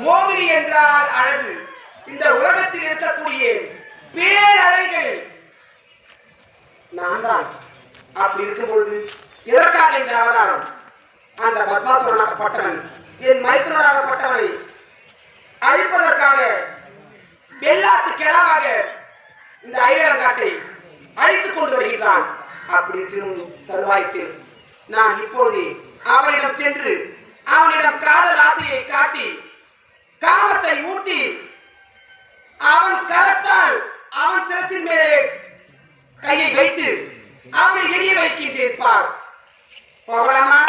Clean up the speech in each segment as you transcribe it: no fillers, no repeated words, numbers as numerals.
மோகினி என்றால் அழகு. இந்த உலகத்தில் இருக்கக்கூடிய பேரழகிகள் நான் தான். அப்படி இருக்கும் பொழுது எதற்காக இந்த அவதாரம்? அந்த பத்மாசுரனாகப்பட்டவன் என் மைத்துனராகப்பட்டவனை அழிப்பதற்காக வெள்ளாத்து கெடாவாக இந்த ஐவேலங்காட்டை அழித்துக் கொண்டு வருகின்றான். அப்படி இருக்கும் தருவாயத்தில் நான் இப்போது அவனிடம் சென்று அவனிடம் காதல் ஆசையை காட்டி காமத்தை ஊட்டி அவன் கரத்தால் அவன் சிரத்தின் மேலே கையை வைத்து அவனை எரிய வைக்கின்றேன். பார், போகலாமா?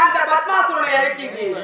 அந்த பத்மாசுரனை அழைக்கின்றேன்.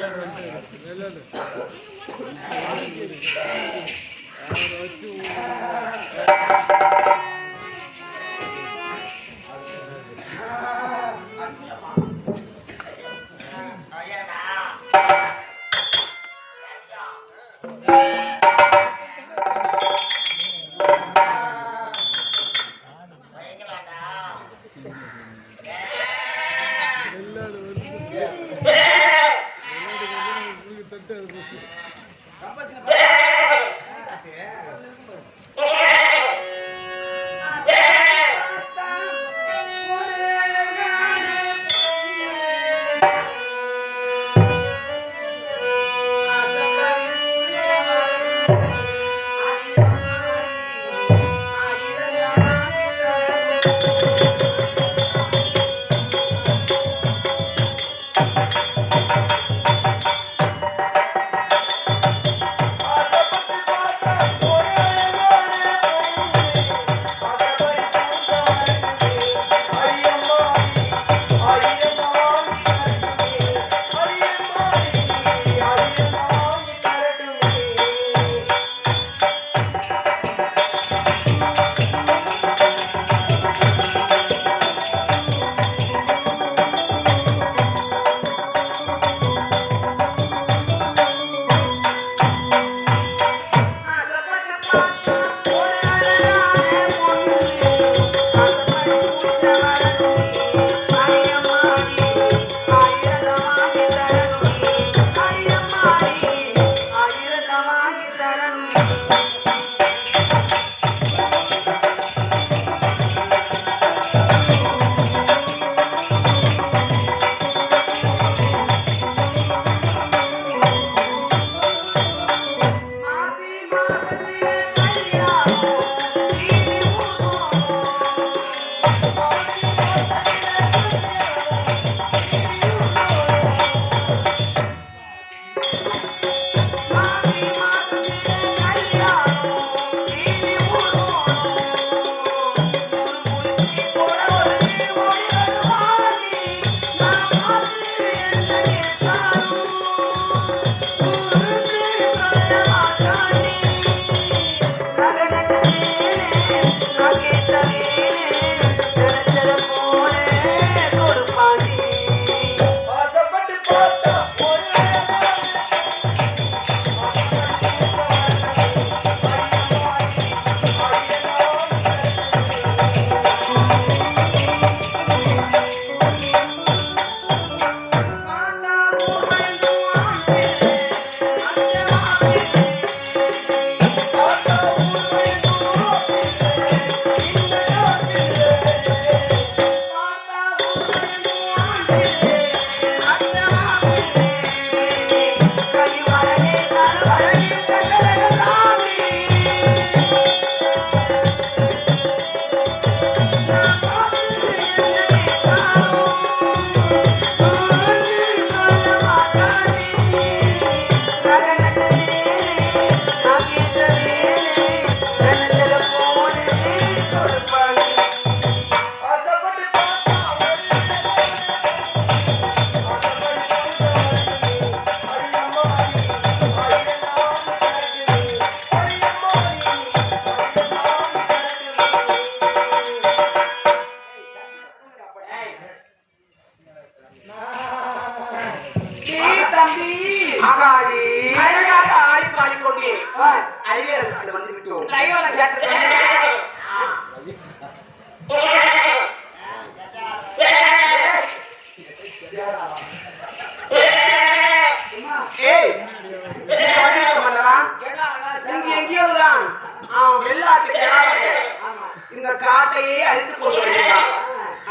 இந்த காட்டையே அழித்துக் கொண்டு வருகிறான்.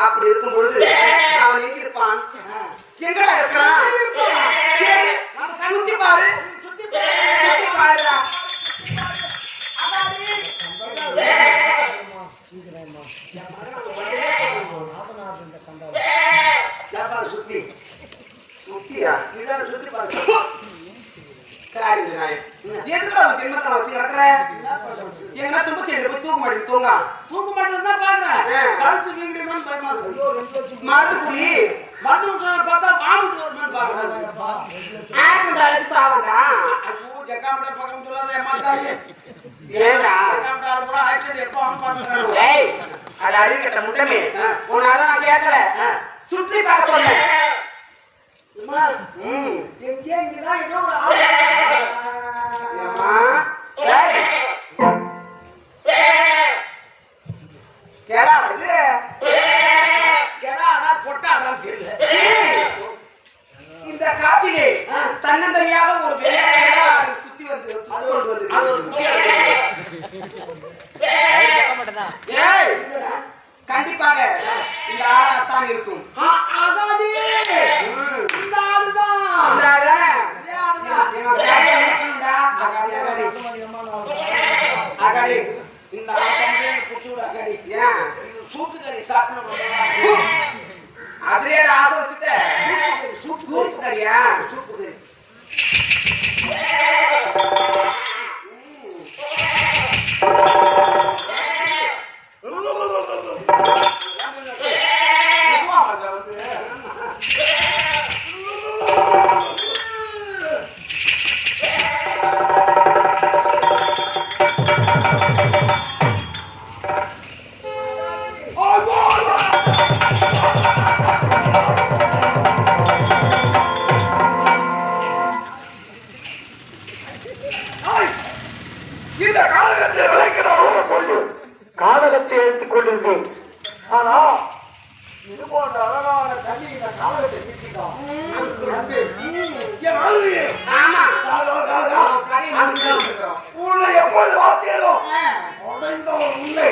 அப்படி இருக்கும் பொழுது அவன் எங்கிருப்பான்? எங்கடா இருக்கிறான்? சுத்தி பாரு, சுத்தி பாருடா. சுத்தி சுத்தியா சுத்தி பாரு. எதுக்குடா ஜென்மத்தை வச்சு கிடக்குற? எங்க தும்பச்சி போய் தூக்க மாட்டேன். தூக்க மாட்டேன் தான் பாக்குறேன். மருந்து குடி மருந்து பார்த்தா வாமிட்டு வருமானு பாக்குறேன். ஆக்சிடென்ட் ஆயிடுச்சு சாவண்டா. ஜக்காமட்ட பக்கம் சொல்லாத ஏமாத்தாலே. ஏடா ஜக்காமட்ட பூரா ஆக்சிடென்ட் எப்போ பாக்குறேன். ஏய் அட அறிவிட்ட முட்டமே. உன்னால நான் கேட்கல. சுற்றி பார்க்க சொன்னேன். எங்கேதான் ஏதோ ஒரு ஆளு. கேடா இது கேடா பொட்டாடான்னு தெரியல. இந்த காட்டிலே தன்னந்தனியாக ஒரு சுத்தி வந்து அது ஒரு கண்டிப்பாக இந்த ஆளாத்தான் இருக்கும். இந்த ஆட்டமே குட்டியோட அகடி சூத்துக்கறி சாப்பிடணும். அதுலயே ஆசை வச்சுட்டேன். சூப்பு கறியா? சூப்பு கறி காலகத்தை எடுத்துக் கொண்டிருக்கேன். ஆனா இது போன்ற அழகான கல்வி காலகத்தை எப்போது வார்த்தையோ உண்மை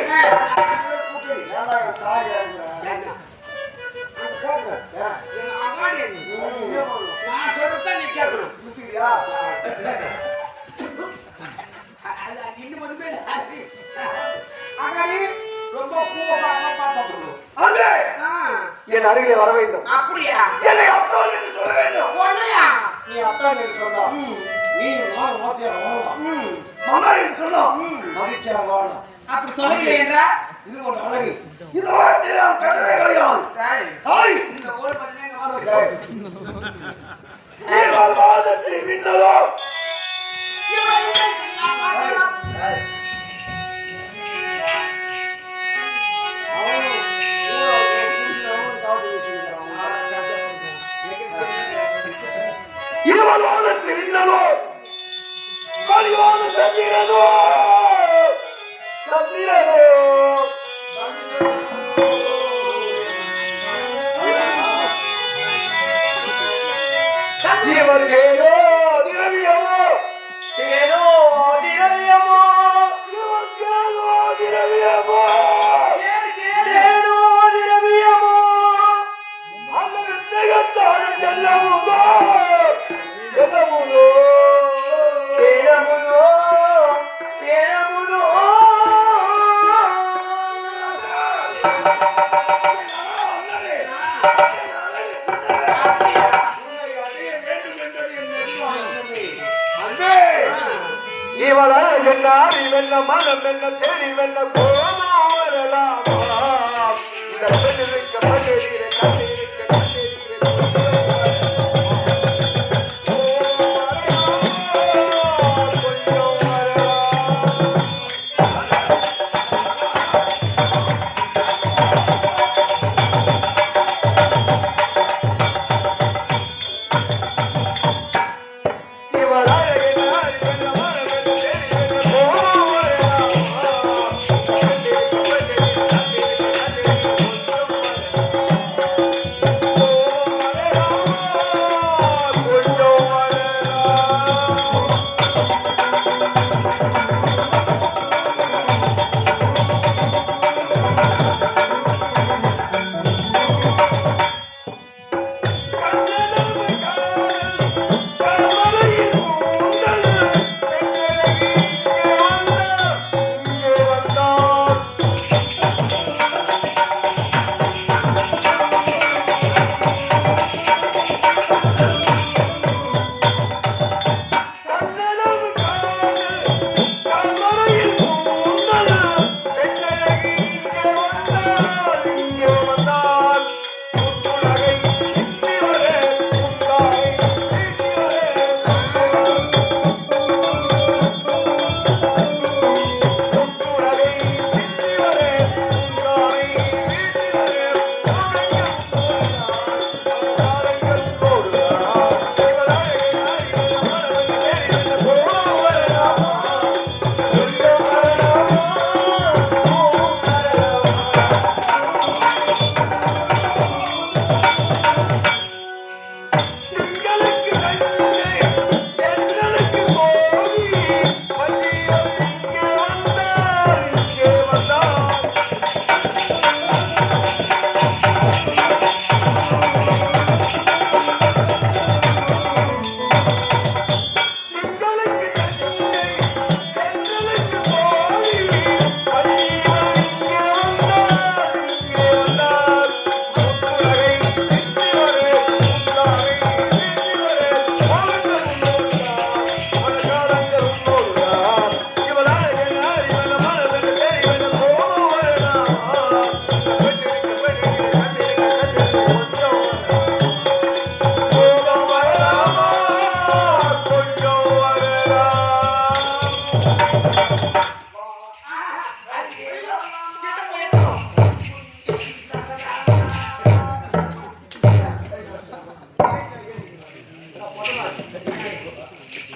என் அருகே வர வேண்டும். அப்படியா? என்னை அப்பா என்று சொல்ல வேண்டும். நீ அப்பா என்று சொன்னா நீ நானும் ஆசையாக வாழலாம். மகா என்று சொன்னா மகிழ்ச்சியாக வாழலாம். அப்படி சொல்லவில்லை என்றா இது ஒரு அழகு. இது உலகத்திலே நான் கண்டதே கிடையாது. இந்த ஊர் பத்தினே வெல்ல மனம் என்ன தேடி வெல்ல கோரலாமா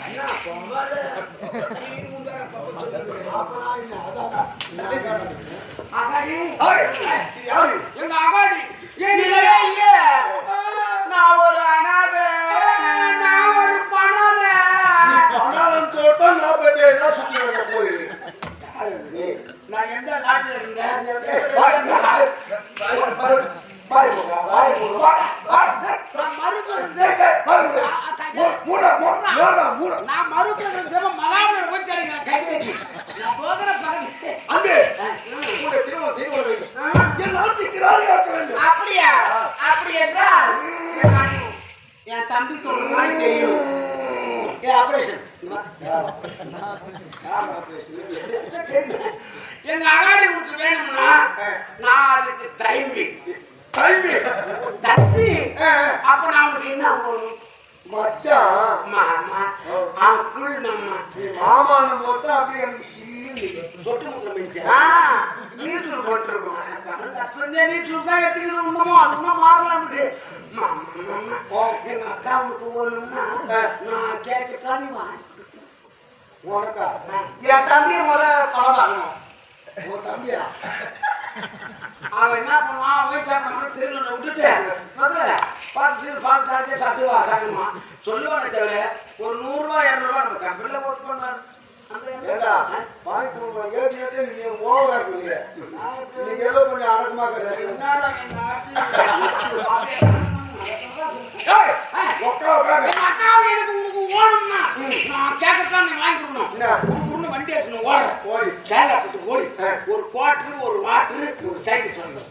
அண்ணா பொம்பால அகாடி யாரு எங்க அகாடி இல்லையே இல்ல நான் ஒரு அனாதை நான் ஒரு பணாதை அனாதம் தோட்டா நான் பெற்றேன்னா சுத்தி வர போய் நான் எந்த நாட்டுல இருந்தேன் நான் மருத்துவ இருந்தேன் மகாபலர் போய் சரிங்க கை வைத்து நான் போகிற பகுதி அங்கே கூட திருமணம் செய்து கொள்ள வேண்டும் என் நாட்டுக்கு ராணியாக்க வேண்டும் அப்படியா அப்படி என்றால் என் தம்பி சொல்ற மாதிரி செய்யணும் ஆபரேஷன் எங்க அகாடி உனக்கு வேணும்னா நான் அதுக்கு தம்பி அப்ப நான் உனக்கு என்ன போகணும் மச்சான் மாமா அங்குள் மாமா மாமான்னு போட்டா அப்படியே எனக்கு சில்லு சொட்டு முத்திரம் நீச்சல் போட்டிருக்கோம் நீச்சல் தான் எடுத்துக்கிறது உண்மோ அது இன்னும் மாறலாம்னு மாமா மாமா எங்க அக்காவுக்கு ஒண்ணுன்னா நான் கேட்கத்தானே வாங்க உனக்கா என் தம்பியை முதல்ல பரவாயில்ல உன் தம்பியா அவன் என்ன பண்ணுவான் போய் சாப்பிடாம தெருவில் விட்டுட்டு பார்த்து சாப்பிட்டு வாசாங்கம்மா சொல்லுவானே தவிர ஒரு 100 ரூபா 200 ரூபா நம்ம கம்பெனியில் போட்டு பண்ணாரு நீங்க ஓவரா இருக்கிறீங்க நீங்க ஏதோ கொஞ்சம் அடக்கமா கிடையாது எனக்கு உனக்கு ஓடணும்னா நான் கேட்கத்தான் நீ வாங்கி கொடுக்கணும் வண்டி எடுக்கணும் ஓடி சேலை போட்டு ஓடி ஒரு குவார்டர் ஒரு வாட்டரு ஒரு சைக்கிள் சொல்லணும்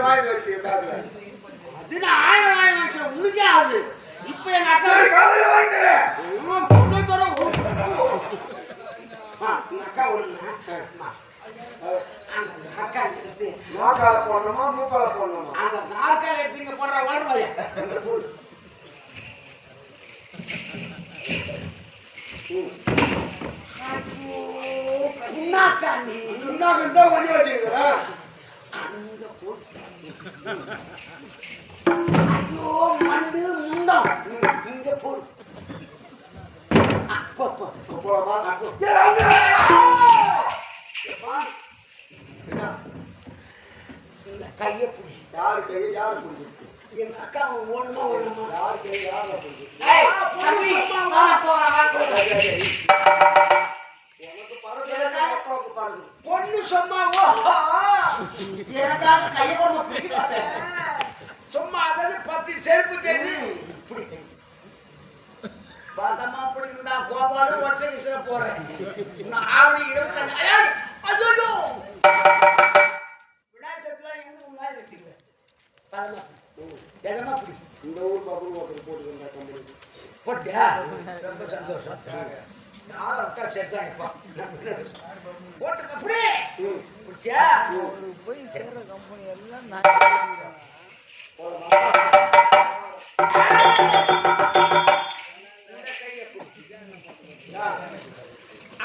வாங்கி வச்சுக்கிறேன் அது நான் 1000 வாங்கி வச்சுறேன் உனக்கே ஆகுது இப்ப எங்க அக்கா காலையில வாங்கிக்கிறேன் அக்கா ஒண்ணு அக்கா எடுத்து நாக்கால போடணுமா மூக்கால போடணுமா அந்த நாற்கால எடுத்து இங்க போடுற வளர்வாய பண்ணி வச்சிருக்கிறேன் அங்க போட்டு ஐயோ மண்டு முண்டம் இங்க போடு இந்த கையை பிடி யாரு கையை யாரு பிடிச்சிருக்கு எங்க அக்கா ஒண்ணுமா யாரு கையை யாரு பிடிச்சிருக்கு பொண்ணு சொன்னாவோ எனக்காக கையை கொண்டு பிடிக்க சும்மா அதாவது 10 செருப்பு செய்து பார்த்தமா பிடிக்குதா கோபாலும் ஒற்றை விசிற போறேன் இன்னும் ஆவணி 25 ஐயோ விநாயகத்துல எங்க முன்னாடி வச்சுக்கிறேன் பதமா எதமா பிடி இந்த ஊர் பக்கம் ஒருத்தர் போட்டுருந்தா கம்பெனி போட்டியா ரொம்ப சந்தோஷம் யாரும் விட்டா சரிசா இப்போ போட்டு அப்படி பிடிச்சா போய் சேர்ற கம்பெனி எல்லாம்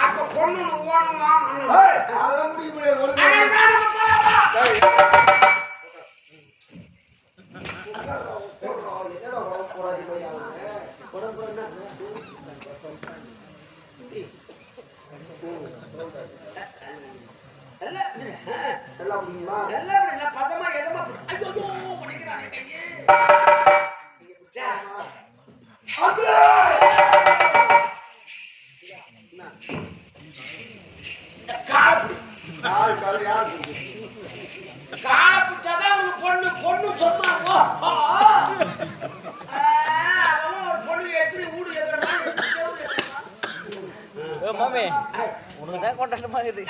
அப்ப பொண்ணு ஓணுமா அதெல்லாம் முடிய முடியாது பதமா எதமா ஐயோ பிடிக்கிறானே காலப்பிட்டாதான் உனக்கு பொண்ணு பொண்ணு சொன்னாங்க பொண்ணு எத்தனை வீடு எதிரா மாமே உனக்கு தான் கொண்டாட்டமா இருக்குது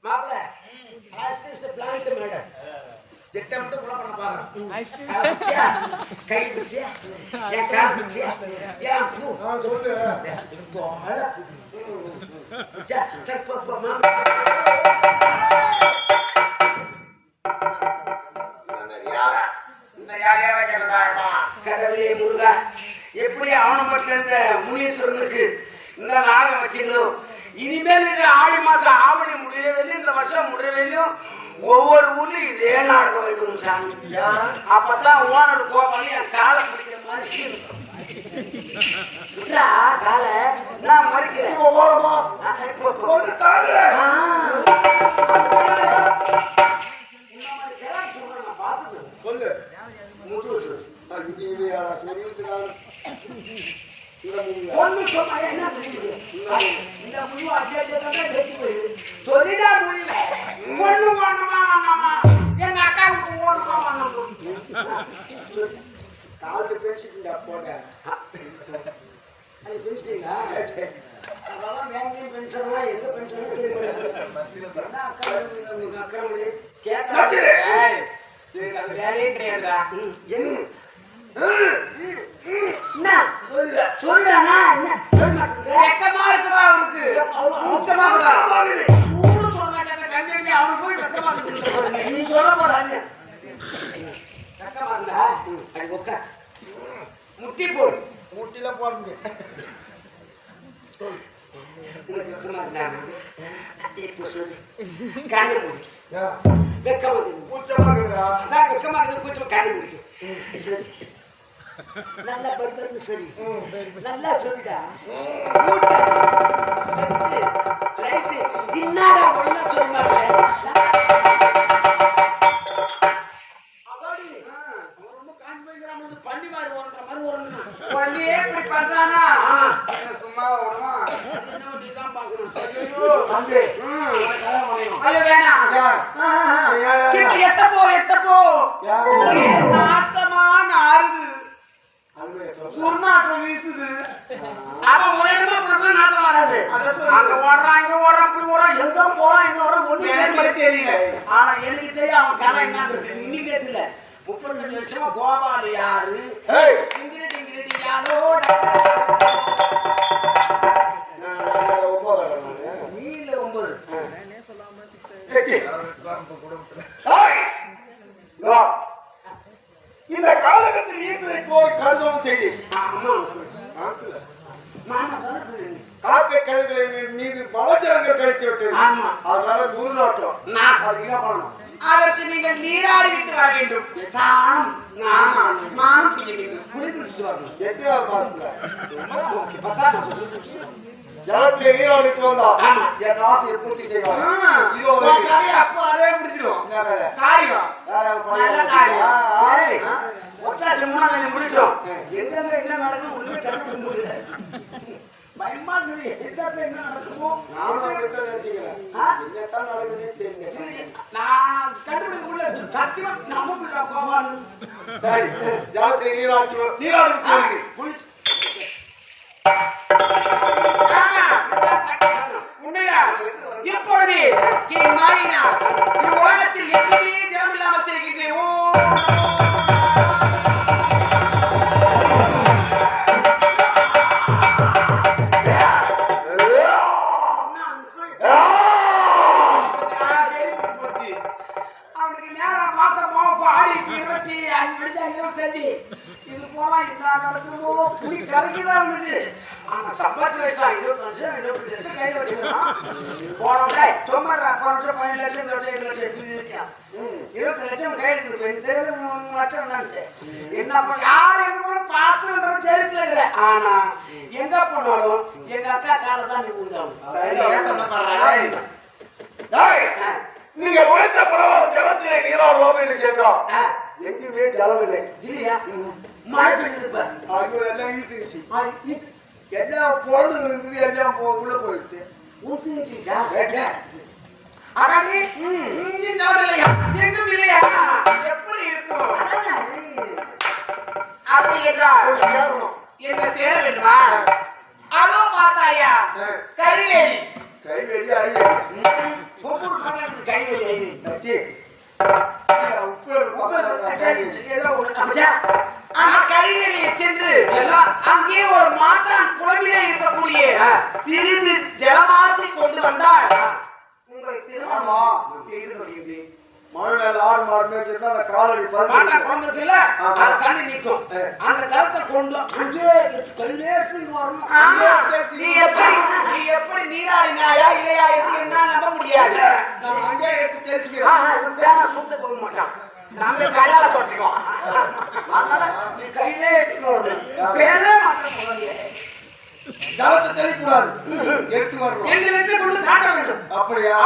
மாப்பிள்ள பிளான்ட் மேடம் திட்டமிட்டு கூட பண்ண பாக்குறோம் கை பிடிச்சியா என் கால் பிடிச்சியா என் பூ தோழ கடவுளே முருகா எப்படி ஆவணப்பட்ட இந்த முனீஸ்வரனுக்கு இந்த நாகம் வச்சீங்களோ இனி இனிமேல் இருக்கிற ஆடி மாசம் ஆவணி முடியவில்லையும் இந்த வருஷம் முடியவில்லையும் ஒவ்வொரு ஊர்லயும் இதே நாடகம் வைக்கணும் சாமி. அப்பதான் ஓனர் கோபாலி என் காலை பிடிக்கிற மாதிரி காலை நான் மறிக்கிறேன். சொல்லு பொண்ணு சொன்னா என்ன புரியுது? இந்த முடிவு சொல்லிட்டா புரியல. பொண்ணு வேணுமா வேணாமா? எங்க அக்காவுக்கு ஓடுமா வேணாமா? காலு பேசிட்டு போட்ட அது பென்ஷனா? அதெல்லாம் பேங்க்லயும் பென்ஷனா எங்க பென்ஷனும் தெரியல. என்ன அக்கா உங்களுக்கு அக்கா முடியும் கேட்க வேலையே கிடையாதுடா. என்ன சொல்றானா? என்ன சொல்ல மாட்டேங்க. வெக்கமா இருக்குதா அவருக்கு? மூச்சமாகுதா? சூடு சொல்றா கேட்ட கண்ணுக்கு அவனுக்கு போய் வெக்கமா இருக்கு. நீ சொல்ல போறாங்க வெக்கமா இருந்தா அது உட்கார் முட்டி போடு. முட்டில போட முடியும். வெக்கமா இருந்தா இப்போ சொல்லு கண்ணு மூடி. வெக்கமா இருக்குது. மூச்சமாகுதுடா. அதான் வெக்கமா இருக்குது. கொஞ்சம் கண்ணு முடிக்கும். சரி நல்லா பர்பர்னு சரி நல்லா சொல்லிடா. ரைட்டு இன்னாடா ஒண்ணா சொல்ல மாட்டேன். ரொம்ப காஞ்சி போய்க்கிறான். பண்ணி மாதிரி ஓடுற மாதிரி ஓடணும். வண்டியே இப்படி பண்றானா? சும்மா விடுமா? நீதான் பாக்கணும். ஐயோ வேணாம். எட்டப்போ நாத்தமா நாறுது. சுர்நாற்றம் வீசுது. அவன் ஒரே இடமா போனா நாத்தம் வராது. அங்க ஓடுறான் இங்க ஓடுறான் அப்படி ஓடுறான் எங்க போறான் இங்க ஓடுறான் ஒண்ணு தெரியல. ஆனா எனக்கு தெரியும் அவன் கதை என்னன்றது. இன்னைக்கு தெரியல. 35 வருஷமா கோபாலு யாரு டிங்கிரி யாரோட நீல 9 இந்த காலகட்டத்தில் ஈஸ்வரை போய் கருதவும் செய்தி. காக்கை கழுகுகளை மீது பலஜலங்கள் கழித்து விட்டது. அதனால குருநாட்டம் அதுக்கு என்ன பண்ணணும்? அதற்கு நீங்கள் நீராடி விட்டு வர வேண்டும். ஸ்நானம் செய்ய வேண்டும். குளிச்சு வரணும். எட்டாவது மாசத்துல 10ஆம் மாசம் ஜலத்திலே நீராடிட்டு வந்தா ஆமா என் ஆசையை பூர்த்தி செய்வாங்க. இதோ அப்போ அதே முடிச்சிடும். காரியம் நல்ல காரியம். ஒத்தாச்சு முன்னாடி முடிச்சோம். எங்க என்ன நடக்கும் ஒண்ணுமே கண்டுபிடிக்க முடியல. பயமா இருக்குது. எந்த என்ன நடக்குமோ என்னத்தான் நடக்குதுன்னே தெரியல. நான் கண்டுபிடிக்க முடியல. சத்தியமா நம்ம போவானு. சரி ஜலத்திலே நீராடி உண்மையா? இப்பொழுது என் மாயினார் இவ்வுலகத்தில் எப்பவுமே ஜலம் இல்லாமல் செய்கின்றேன். அவனுக்கு நேரம் மாசம் ஆடி 25 இது போனா இந்த நடக்குமோ புடி கரைக்குதான் அவனுக்கு. ஆனா சம்பாதிச்சு வயசா 25 கையில வச்சுக்கிறான். போனோட சும்மாடா 15 லட்சம் 7 லட்சம் 20 லட்சம் கையில் இருக்கு. என்ன பண்ண யாரும் எங்க போன பாத்துன்ற தெரிஞ்சு. ஆனா எங்க போனாலும் எங்க அக்கா காலை தான் நீ ஊந்தாலும். நீங்க உழைத்த பரவாயில்ல ஜலத்திலே நீராடுவோம் என்று சேர்ந்தோம். எங்கேயுமே ஜலம் இல்லை. இல்லையா? மழை பெய்யுது. ஐயோ எல்லாம் இழுத்துச்சு. எல்லாம் பொழுது இருந்தது எல்லாம் உள்ள போயிடுச்சு. ஊத்துச்சா? அடாடி இங்க இல்லையா? எங்கும் இல்லையா? எப்படி இருக்கும்? அப்படி என்றால் என்ன தேட வேண்டுமா? அதோ பார்த்தாயா கைவேலி. கைவேலி ஒவ்வொரு காலத்துக்கு கைவேலி அந்த கைவேலியை சென்று அங்கே ஒரு மாட்டான் குளமிலே இருக்கக்கூடிய சிறிது ஜலமாற்றி கொண்டு வந்தால் உங்களை திருமணம் செய்து கொள்கிறேன். மழை நாள் ஆடு மாடு மேய்ச்சிருந்தா அந்த காலடி மாட்டா பதினஞ்சு குழம்பு இருக்குல்ல அது தண்ணி நிக்கும் அந்த ஜலத்தை கொண்டு அங்கே கையிலே எடுத்துட்டு வரணும். ஆமா. நீ எப்படி நீராடினாயா இல்லையா என்று என்ன நம்ப முடியாது. நான் அங்கே எடுத்து தெரிஞ்சுக்கிறேன். பேனா சுத்த போக மாட்டான். நம்ம கையால தொட்டிக்குவோம். அதனால நீ கையிலே எடுத்துட்டு வரணும். பேனே மாட்ட போறியே. ஜலத்தை தெளிக்கூடாது, எடுத்து வரணும். எங்களுக்கு கொண்டு காட்ட வேண்டும். அப்படியா?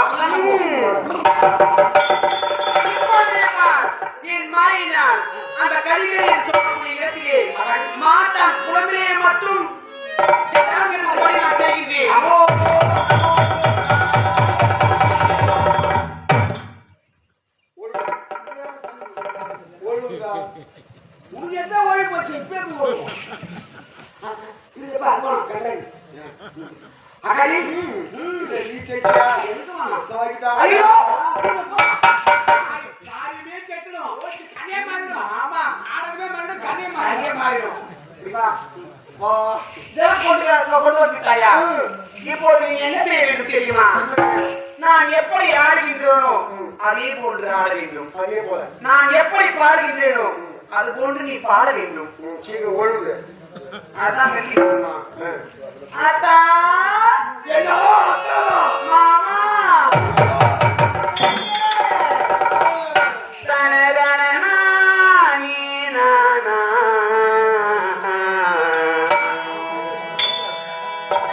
என் மாயினால் அந்த கடிகளை சொல்லக்கூடிய இடத்திலே மாட்டான் குளமிலே மட்டும் கிளம்பிருந்தபடி நான் செய்கின்றேன். உனக்கு எப்ப ஓடி போச்சு? இப்ப எப்படி ஓடும்? அகடி நீ தெரிச்சியா? ஐயோ காரியமே கெட்டணும். கதையே மாறிடும். ஆமா நாடகமே மாறிடும், கதையே மாறிடும். வா. இதெல்லாம் கொண்டு வந்துட்டாயா? இப்பொழுது நீ என்ன செய்ய வேண்டும் தெரியுமா? நான் எப்படி ஆடுகின்றேனோ அதே போன்று ஆட வேண்டும். அதே போல நான் எப்படி பாடுகின்றேனோ அது போன்று நீ பாட வேண்டும். சீக்கிரம் ஒழுங்கு. அதான் வெள்ளி மாமா. அத்தா என்ன அத்தானா? மாமா தனதனனா நீ நானா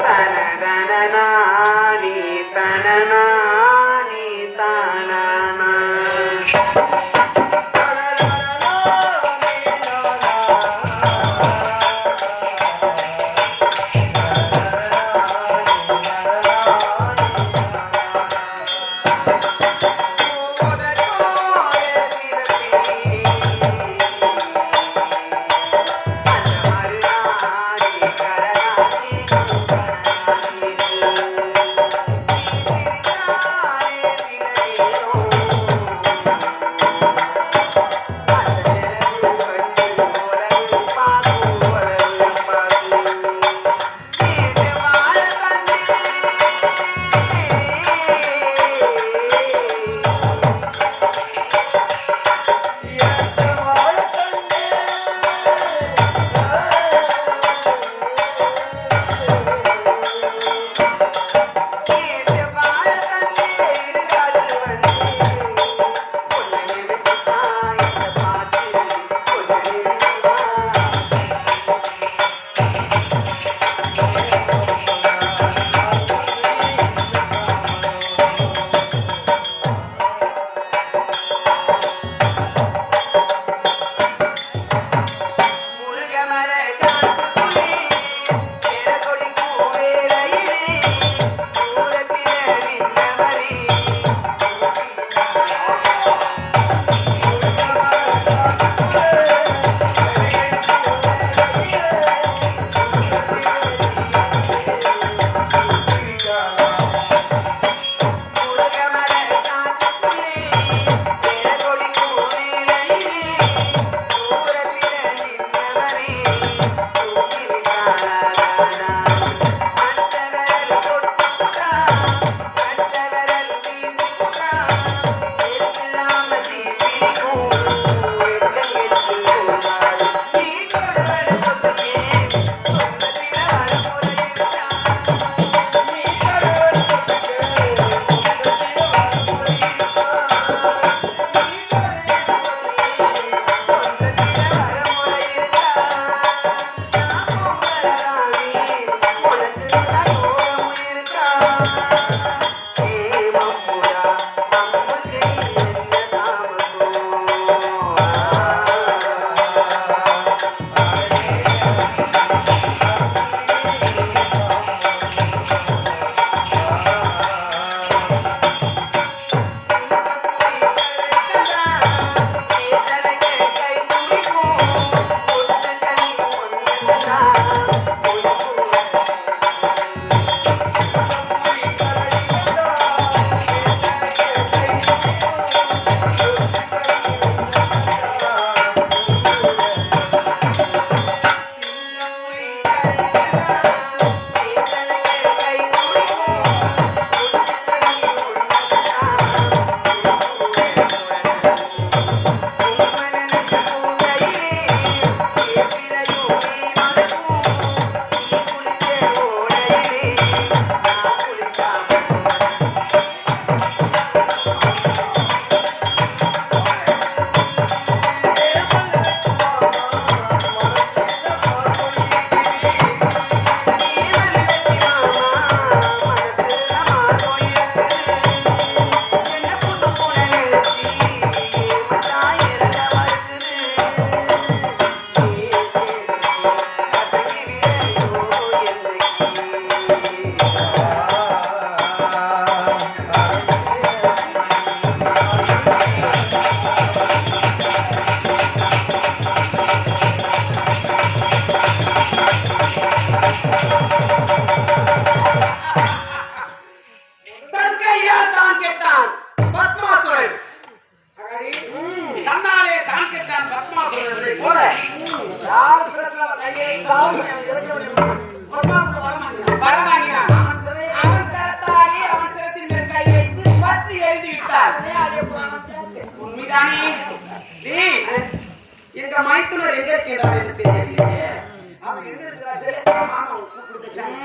தனதனனா நீ தனனா நீ தானா தான் கெட்டான் பத்மாசுரன். அகடி, தன்னாலே தான் கெட்டான் பத்மாசுரனை போல யார் சிரத்துல கையை தாவும் வரமானியா அவன் கரத்தாலே அவன் சிரத்தின் மேல் கை வைத்து பற்றி எழுதி விட்டார். உண்மைதானே? எங்க மைத்துனர் எங்க இருக்கின்றார் என்று தெரியலையே. அவன் எங்க இருக்கிறார் சொல்லு. மாமா கூப்பிடுச்சாங்க.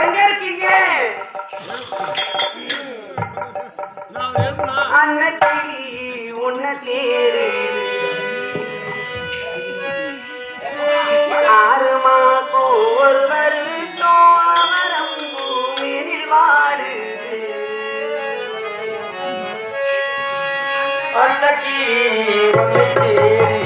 எங்க இருக்கீங்க? அன்னைக்கு உன்னை தேடி 6 மாசம் ஒரு வருஷம் அமரம் பூமியில் வாழுது. அன்னைக்கு உன்னை தேடி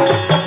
Thank you.